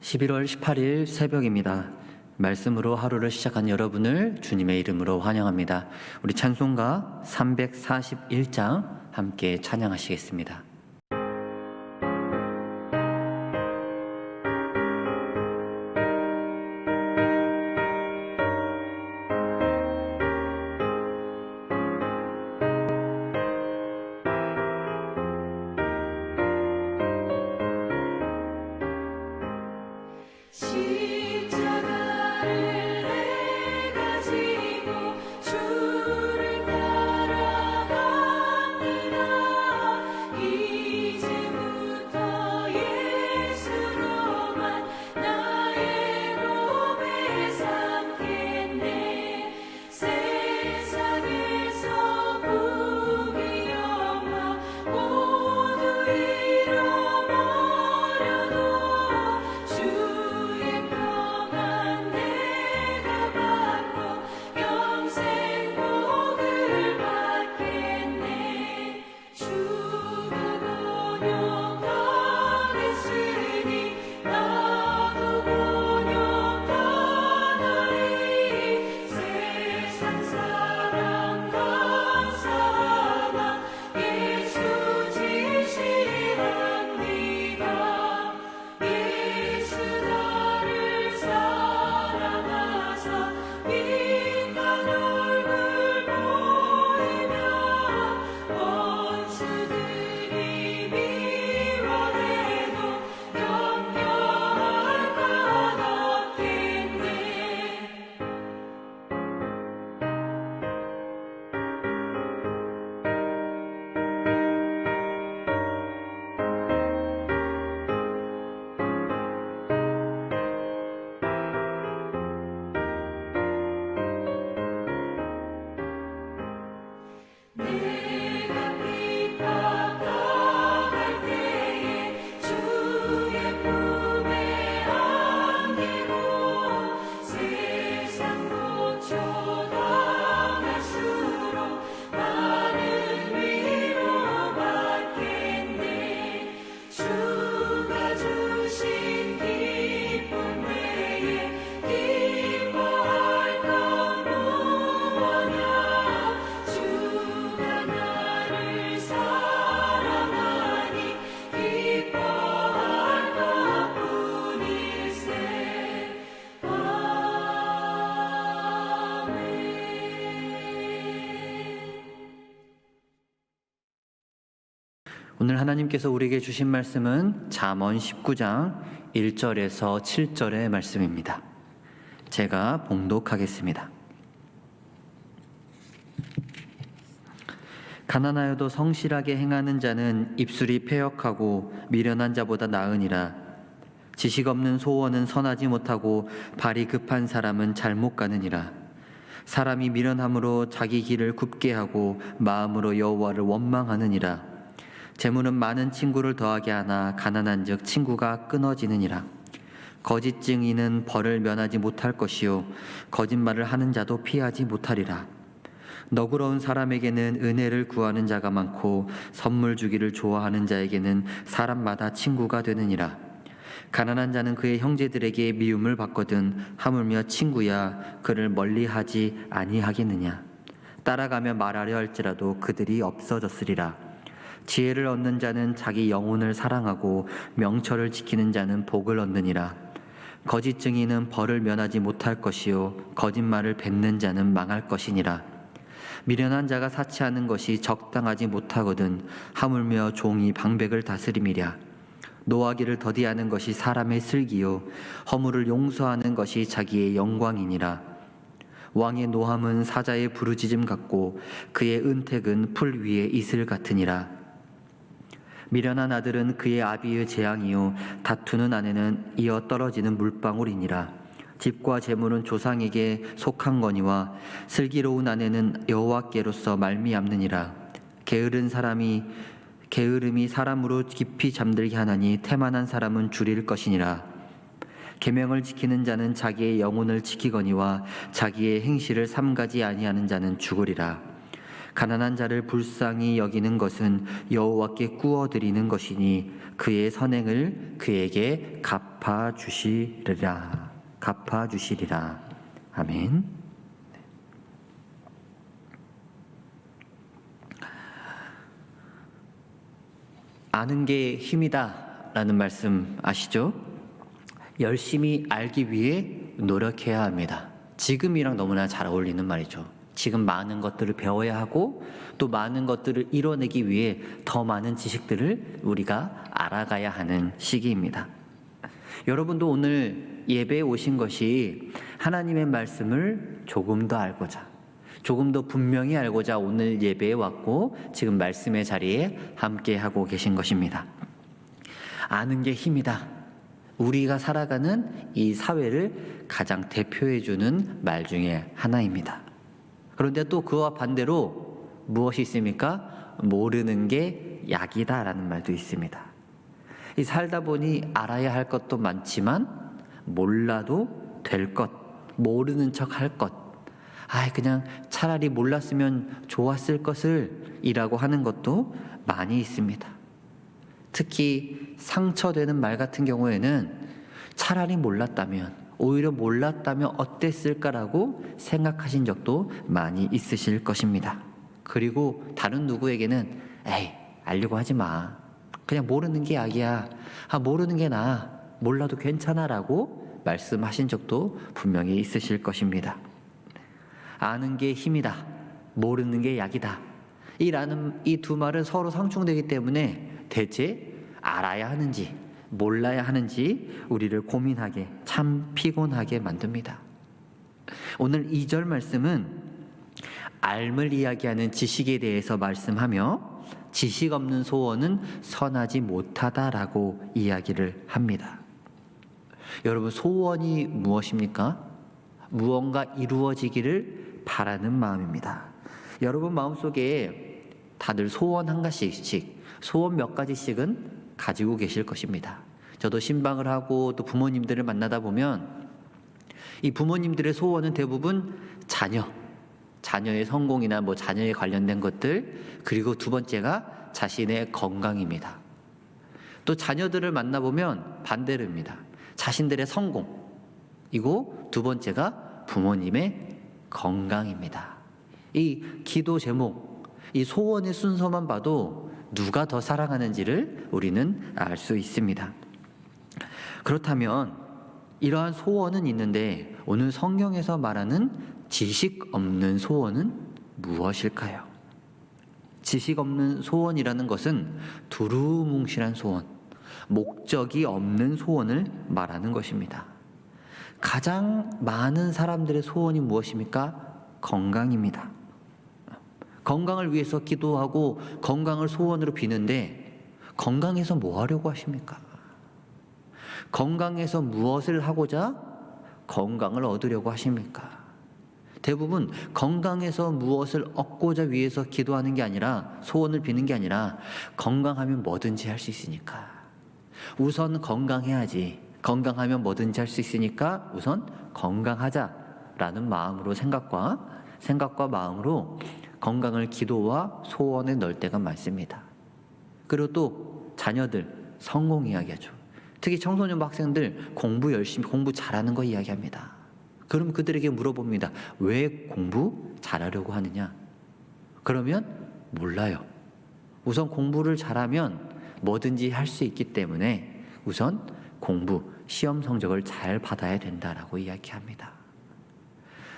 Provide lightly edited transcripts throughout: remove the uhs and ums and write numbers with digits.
11월 18일 새벽입니다. 말씀으로 하루를 시작한 여러분을 주님의 이름으로 환영합니다. 우리 찬송가 341장 함께 찬양하시겠습니다. 오늘 하나님께서 우리에게 주신 말씀은 잠언 19장 1절에서 7절의 말씀입니다. 제가 봉독하겠습니다. 가난하여도 성실하게 행하는 자는 입술이 패역하고 미련한 자보다 나으니라. 지식 없는 소원은 선하지 못하고 발이 급한 사람은 잘못 가느니라. 사람이 미련함으로 자기 길을 굽게 하고 마음으로 여호와를 원망하느니라. 재물은 많은 친구를 더하게 하나 가난한즉 친구가 끊어지느니라. 거짓 증인은 벌을 면하지 못할 것이요 거짓말을 하는 자도 피하지 못하리라. 너그러운 사람에게는 은혜를 구하는 자가 많고 선물 주기를 좋아하는 자에게는 사람마다 친구가 되느니라. 가난한 자는 그의 형제들에게 미움을 받거든 하물며 친구야 그를 멀리하지 아니하겠느냐. 따라가며 말하려 할지라도 그들이 없어졌으리라. 지혜를 얻는 자는 자기 영혼을 사랑하고 명철을 지키는 자는 복을 얻느니라. 거짓 증인은 벌을 면하지 못할 것이요 거짓말을 뱉는 자는 망할 것이니라. 미련한 자가 사치하는 것이 적당하지 못하거든 하물며 종이 방백을 다스림이랴. 노하기를 더디하는 것이 사람의 슬기요 허물을 용서하는 것이 자기의 영광이니라. 왕의 노함은 사자의 부르짖음 같고 그의 은택은 풀 위의 이슬 같으니라. 미련한 아들은 그의 아비의 재앙이요 다투는 아내는 이어 떨어지는 물방울이니라. 집과 재물은 조상에게 속한 거니와 슬기로운 아내는 여호와께로서 말미암느니라. 게으름이 사람으로 깊이 잠들게 하나니 태만한 사람은 줄일 것이니라. 계명을 지키는 자는 자기의 영혼을 지키거니와 자기의 행실을 삼가지 아니하는 자는 죽으리라. 가난한 자를 불쌍히 여기는 것은 여호와께 구워드리는 것이니 그의 선행을 그에게 갚아주시리라. 아멘. 아는 게 힘이다 라는 말씀 아시죠? 열심히 알기 위해 노력해야 합니다. 지금이랑 너무나 잘 어울리는 말이죠. 지금 많은 것들을 배워야 하고 또 많은 것들을 이뤄내기 위해 더 많은 지식들을 우리가 알아가야 하는 시기입니다. 여러분도 오늘 예배에 오신 것이 하나님의 말씀을 조금 더 알고자, 조금 더 분명히 알고자 오늘 예배에 왔고 지금 말씀의 자리에 함께하고 계신 것입니다. 아는 게 힘이다. 우리가 살아가는 이 사회를 가장 대표해주는 말 중에 하나입니다. 그런데 또 그와 반대로 무엇이 있습니까? 모르는 게 약이다라는 말도 있습니다. 이 살다 보니 알아야 할 것도 많지만 몰라도 될 것, 모르는 척 할 것, 그냥 차라리 몰랐으면 좋았을 것을 이라고 하는 것도 많이 있습니다. 특히 상처되는 말 같은 경우에는 차라리 몰랐다면, 오히려 몰랐다면 어땠을까라고 생각하신 적도 많이 있으실 것입니다. 그리고 다른 누구에게는 알려고 하지 마. 그냥 모르는 게 약이야. 모르는 게 나아. 몰라도 괜찮아 라고 말씀하신 적도 분명히 있으실 것입니다. 아는 게 힘이다. 모르는 게 약이다. 이 두 말은 서로 상충되기 때문에 대체 알아야 하는지 몰라야 하는지 우리를 고민하게, 참 피곤하게 만듭니다. 오늘 2절 말씀은 알을 이야기하는 지식에 대해서 말씀하며 지식 없는 소원은 선하지 못하다라고 이야기를 합니다. 여러분, 소원이 무엇입니까? 무언가 이루어지기를 바라는 마음입니다. 여러분 마음속에 다들 소원 한 가지씩, 소원 몇 가지씩은 가지고 계실 것입니다. 저도 신방을 하고 또 부모님들을 만나다 보면 이 부모님들의 소원은 대부분 자녀의 성공이나 자녀에 관련된 것들, 그리고 두 번째가 자신의 건강입니다. 또 자녀들을 만나보면 반대로입니다. 자신들의 성공이고 두 번째가 부모님의 건강입니다. 이 기도 제목, 이 소원의 순서만 봐도 누가 더 사랑하는지를 우리는 알 수 있습니다. 그렇다면 이러한 소원은 있는데 오늘 성경에서 말하는 지식 없는 소원은 무엇일까요? 지식 없는 소원이라는 것은 두루뭉실한 소원, 목적이 없는 소원을 말하는 것입니다. 가장 많은 사람들의 소원이 무엇입니까? 건강입니다. 건강을 위해서 기도하고 건강을 소원으로 비는데 건강에서 뭐 하려고 하십니까? 건강에서 무엇을 하고자 건강을 얻으려고 하십니까? 대부분 건강에서 무엇을 얻고자 위해서 기도하는 게 아니라, 소원을 비는 게 아니라 건강하면 뭐든지 할 수 있으니까 우선 건강해야지, 건강하면 뭐든지 할 수 있으니까 우선 건강하자라는 마음으로, 생각과 마음으로 건강을 기도와 소원에 넣을 때가 많습니다. 그리고 또 자녀들 성공 이야기하죠. 특히 청소년 학생들 공부 열심히, 공부 잘하는 거 이야기합니다. 그럼 그들에게 물어봅니다. 왜 공부 잘하려고 하느냐? 그러면 몰라요. 우선 공부를 잘하면 뭐든지 할 수 있기 때문에 우선 공부, 시험 성적을 잘 받아야 된다라고 이야기합니다.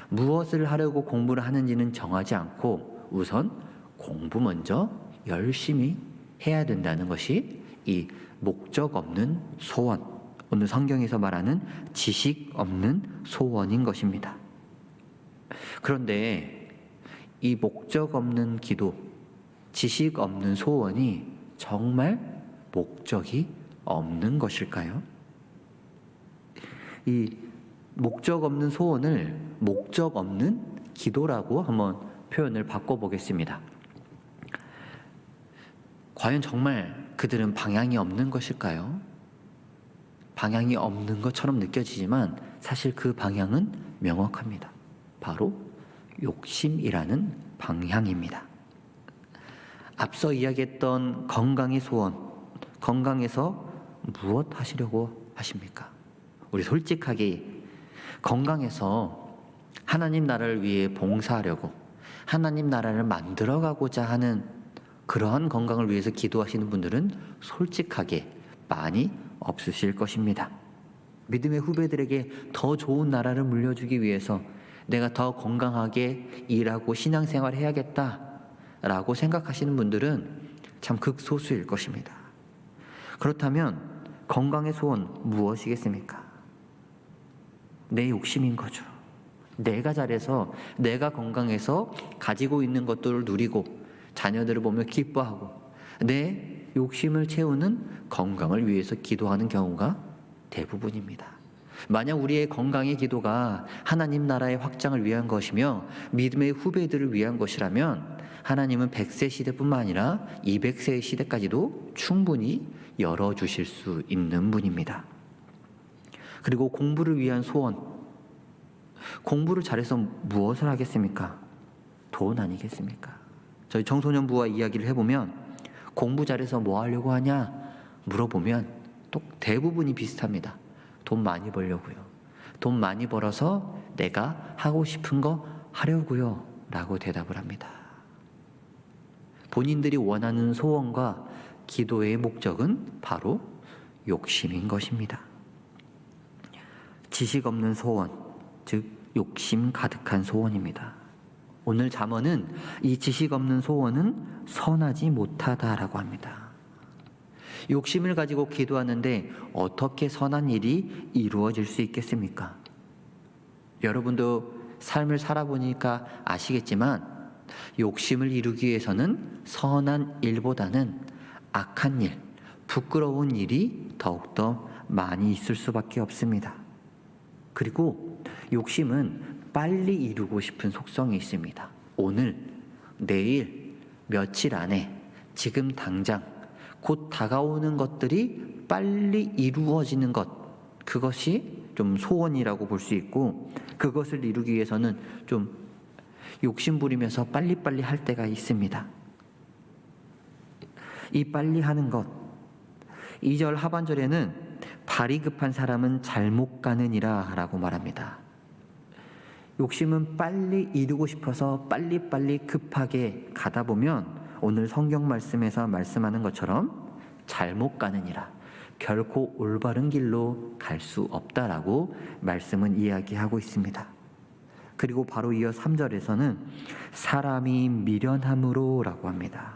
무엇을 하려고 공부를 하는지는 정하지 않고 우선 공부 먼저 열심히 해야 된다는 것이 이 목적 없는 소원, 오늘 성경에서 말하는 지식 없는 소원인 것입니다. 그런데 이 목적 없는 기도, 지식 없는 소원이 정말 목적이 없는 것일까요? 이 목적 없는 소원을 목적 없는 기도라고 한번 표현을 바꿔보겠습니다. 과연 정말 그들은 방향이 없는 것일까요? 방향이 없는 것처럼 느껴지지만 사실 그 방향은 명확합니다. 바로 욕심이라는 방향입니다. 앞서 이야기했던 건강의 소원, 건강에서 무엇 하시려고 하십니까? 우리 솔직하게 건강에서 하나님 나라를 위해 봉사하려고, 하나님 나라를 만들어가고자 하는 그러한 건강을 위해서 기도하시는 분들은 솔직하게 많이 없으실 것입니다. 믿음의 후배들에게 더 좋은 나라를 물려주기 위해서 내가 더 건강하게 일하고 신앙생활 해야겠다라고 생각하시는 분들은 참 극소수일 것입니다. 그렇다면 건강의 소원 무엇이겠습니까? 내 욕심인 거죠. 내가 잘해서, 내가 건강해서 가지고 있는 것들을 누리고 자녀들을 보며 기뻐하고 내 욕심을 채우는 건강을 위해서 기도하는 경우가 대부분입니다. 만약 우리의 건강의 기도가 하나님 나라의 확장을 위한 것이며 믿음의 후배들을 위한 것이라면 하나님은 100세 시대뿐만 아니라 200세의 시대까지도 충분히 열어주실 수 있는 분입니다. 그리고 공부를 위한 소원, 공부를 잘해서 무엇을 하겠습니까? 돈 아니겠습니까? 저희 청소년부와 이야기를 해보면 공부 잘해서 뭐 하려고 하냐 물어보면 또 대부분이 비슷합니다. 돈 많이 벌려고요. 돈 많이 벌어서 내가 하고 싶은 거 하려고요 라고 대답을 합니다. 본인들이 원하는 소원과 기도의 목적은 바로 욕심인 것입니다. 지식 없는 소원, 즉 욕심 가득한 소원입니다. 오늘 잠언은 이 지식 없는 소원은 선하지 못하다라고 합니다. 욕심을 가지고 기도하는데 어떻게 선한 일이 이루어질 수 있겠습니까? 여러분도 삶을 살아보니까 아시겠지만 욕심을 이루기 위해서는 선한 일보다는 악한 일, 부끄러운 일이 더욱더 많이 있을 수밖에 없습니다. 그리고 욕심은 빨리 이루고 싶은 속성이 있습니다. 오늘, 내일, 며칠 안에, 지금 당장 곧 다가오는 것들이 빨리 이루어지는 것, 그것이 좀 소원이라고 볼 수 있고 그것을 이루기 위해서는 좀 욕심 부리면서 빨리빨리 할 때가 있습니다. 이 빨리 하는 것, 2절 하반절에는 발이 급한 사람은 잘못 가느니라 라고 말합니다. 욕심은 빨리 이루고 싶어서 빨리빨리 급하게 가다 보면 오늘 성경 말씀에서 말씀하는 것처럼 잘못 가느니라, 결코 올바른 길로 갈 수 없다라고 말씀은 이야기하고 있습니다. 그리고 바로 이어 3절에서는 사람이 미련함으로 라고 합니다.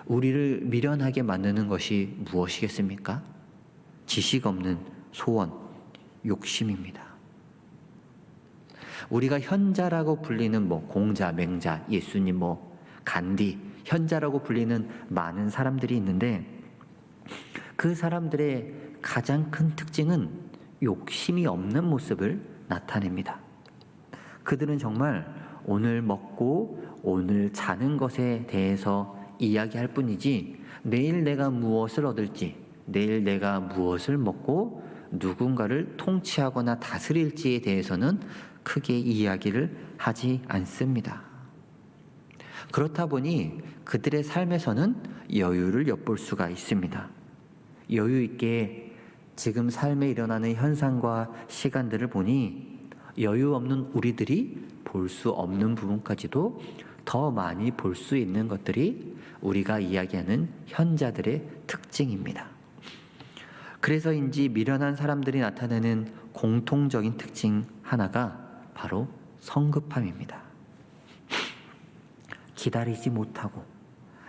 우리를 미련하게 만드는 것이 무엇이겠습니까? 지식 없는 소원, 욕심입니다. 우리가 현자라고 불리는 공자, 맹자, 예수님, 간디, 현자라고 불리는 많은 사람들이 있는데 그 사람들의 가장 큰 특징은 욕심이 없는 모습을 나타냅니다. 그들은 정말 오늘 먹고 오늘 자는 것에 대해서 이야기할 뿐이지 내일 내가 무엇을 얻을지, 내일 내가 무엇을 먹고 누군가를 통치하거나 다스릴지에 대해서는 크게 이야기를 하지 않습니다. 그렇다 보니 그들의 삶에서는 여유를 엿볼 수가 있습니다. 여유 있게 지금 삶에 일어나는 현상과 시간들을 보니 여유 없는 우리들이 볼 수 없는 부분까지도 더 많이 볼 수 있는 것들이 우리가 이야기하는 현자들의 특징입니다. 그래서인지 미련한 사람들이 나타내는 공통적인 특징 하나가 바로 성급함입니다. 기다리지 못하고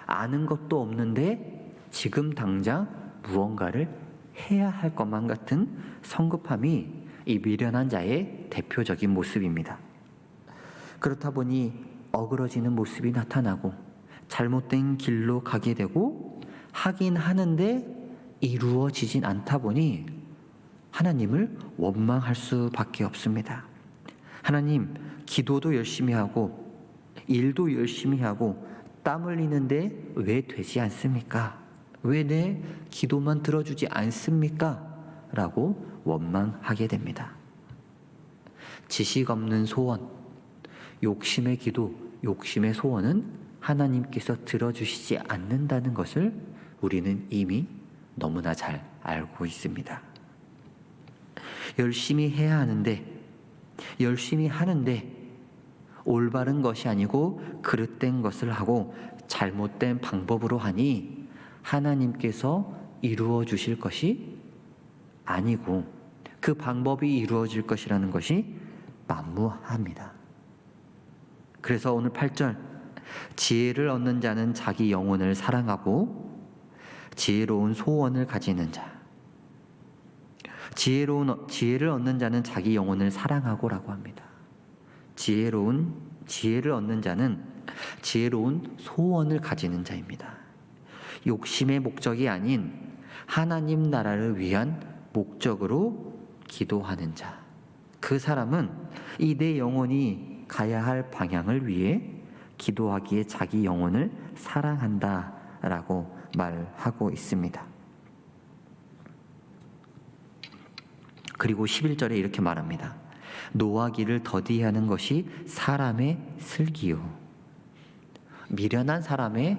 아는 것도 없는데 지금 당장 무언가를 해야 할 것만 같은 성급함이 이 미련한 자의 대표적인 모습입니다. 그렇다 보니 어그러지는 모습이 나타나고 잘못된 길로 가게 되고 하긴 하는데 이루어지진 않다 보니 하나님을 원망할 수밖에 없습니다. 하나님, 기도도 열심히 하고 일도 열심히 하고 땀 흘리는데 왜 되지 않습니까? 왜 내 기도만 들어주지 않습니까? 라고 원망하게 됩니다. 지식 없는 소원, 욕심의 기도, 욕심의 소원은 하나님께서 들어주시지 않는다는 것을 우리는 이미 너무나 잘 알고 있습니다. 열심히 해야 하는데, 열심히 하는데 올바른 것이 아니고 그릇된 것을 하고 잘못된 방법으로 하니 하나님께서 이루어 주실 것이 아니고 그 방법이 이루어질 것이라는 것이 만무합니다. 그래서 오늘 8절, 지혜를 얻는 자는 자기 영혼을 사랑하고 지혜로운 소원을 가지는 자. 지혜를 얻는 자는 자기 영혼을 사랑하고라고 합니다. 지혜를 얻는 자는 지혜로운 소원을 가지는 자입니다. 욕심의 목적이 아닌 하나님 나라를 위한 목적으로 기도하는 자. 그 사람은 이 내 영혼이 가야 할 방향을 위해 기도하기에 자기 영혼을 사랑한다라고 말하고 있습니다. 그리고 11절에 이렇게 말합니다. 노하기를 더디하는 것이 사람의 슬기요. 미련한 사람의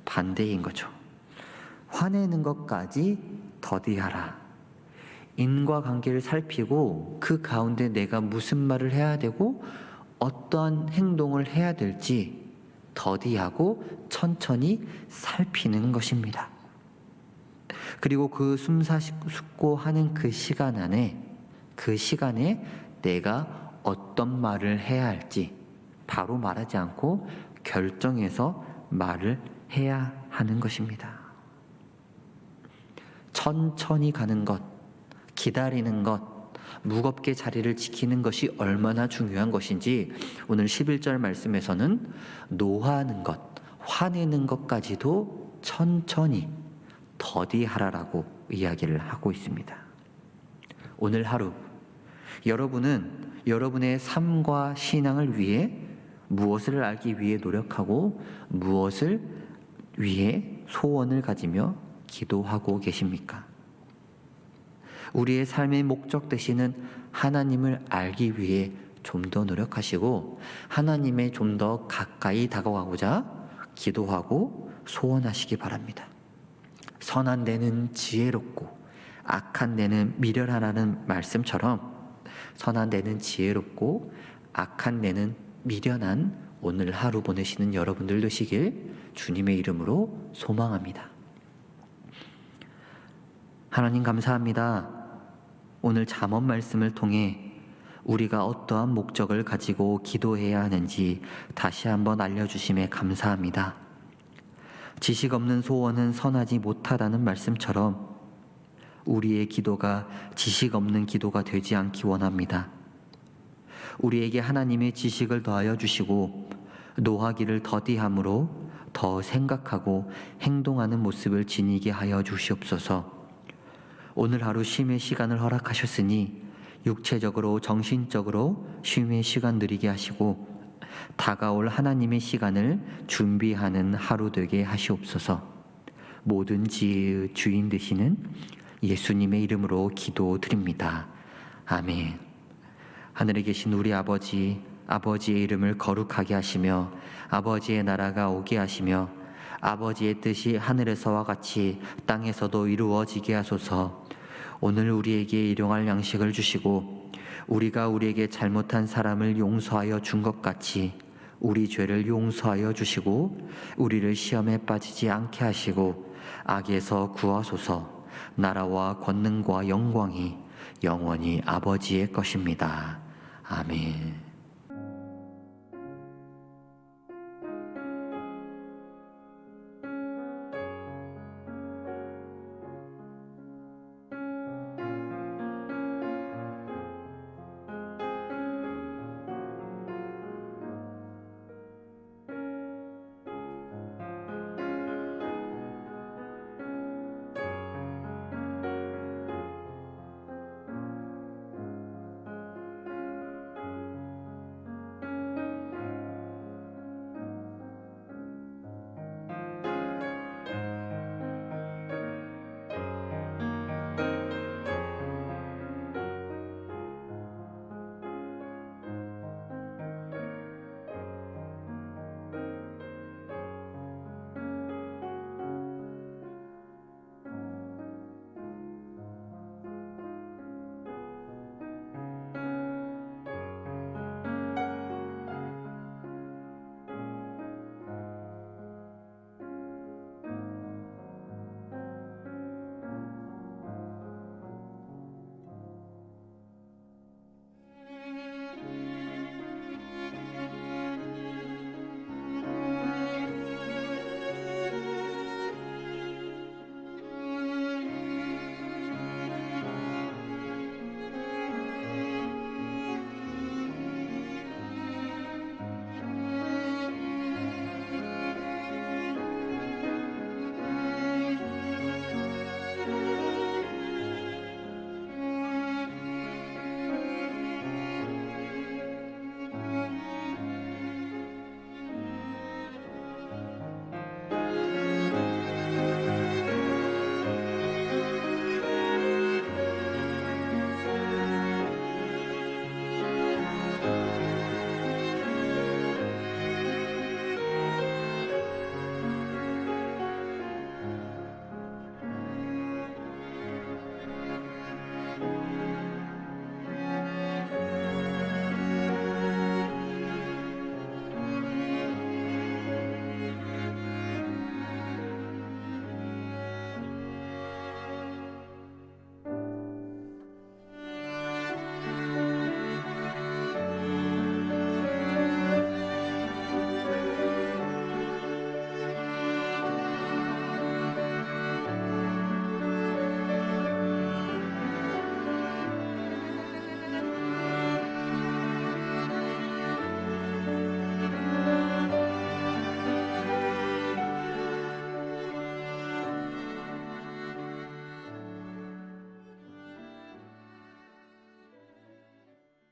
반대인 거죠. 화내는 것까지 더디하라. 인과관계를 살피고 그 가운데 내가 무슨 말을 해야 되고 어떠한 행동을 해야 될지 더디하고 천천히 살피는 것입니다. 그리고 그 숨사숙고 하는 그 시간에 내가 어떤 말을 해야 할지 바로 말하지 않고 결정해서 말을 해야 하는 것입니다. 천천히 가는 것, 기다리는 것, 무겁게 자리를 지키는 것이 얼마나 중요한 것인지 오늘 11절 말씀에서는 노하는 것, 화내는 것까지도 천천히 더디하라라고 이야기를 하고 있습니다. 오늘 하루 여러분은 여러분의 삶과 신앙을 위해 무엇을 알기 위해 노력하고 무엇을 위해 소원을 가지며 기도하고 계십니까? 우리의 삶의 목적 되시는 하나님을 알기 위해 좀 더 노력하시고 하나님에 좀 더 가까이 다가가고자 기도하고 소원하시기 바랍니다. 선한 데는 지혜롭고 악한 데는 미련하라는 말씀처럼 선한 데는 지혜롭고 악한 데는 미련한 오늘 하루 보내시는 여러분들 되시길 주님의 이름으로 소망합니다. 하나님 감사합니다. 오늘 잠언 말씀을 통해 우리가 어떠한 목적을 가지고 기도해야 하는지 다시 한번 알려주심에 감사합니다. 지식 없는 소원은 선하지 못하다는 말씀처럼 우리의 기도가 지식 없는 기도가 되지 않기 원합니다. 우리에게 하나님의 지식을 더하여 주시고 노하기를 더디함으로 더 생각하고 행동하는 모습을 지니게 하여 주시옵소서. 오늘 하루 쉼의 시간을 허락하셨으니 육체적으로 정신적으로 쉼의 시간 누리게 하시고 다가올 하나님의 시간을 준비하는 하루 되게 하시옵소서. 모든 지혜의 주인 되시는 예수님의 이름으로 기도드립니다. 아멘. 하늘에 계신 우리 아버지, 아버지의 이름을 거룩하게 하시며 아버지의 나라가 오게 하시며 아버지의 뜻이 하늘에서와 같이 땅에서도 이루어지게 하소서. 오늘 우리에게 일용할 양식을 주시고 우리가 우리에게 잘못한 사람을 용서하여 준 것 같이 우리 죄를 용서하여 주시고 우리를 시험에 빠지지 않게 하시고 악에서 구하소서. 나라와 권능과 영광이 영원히 아버지의 것입니다. 아멘.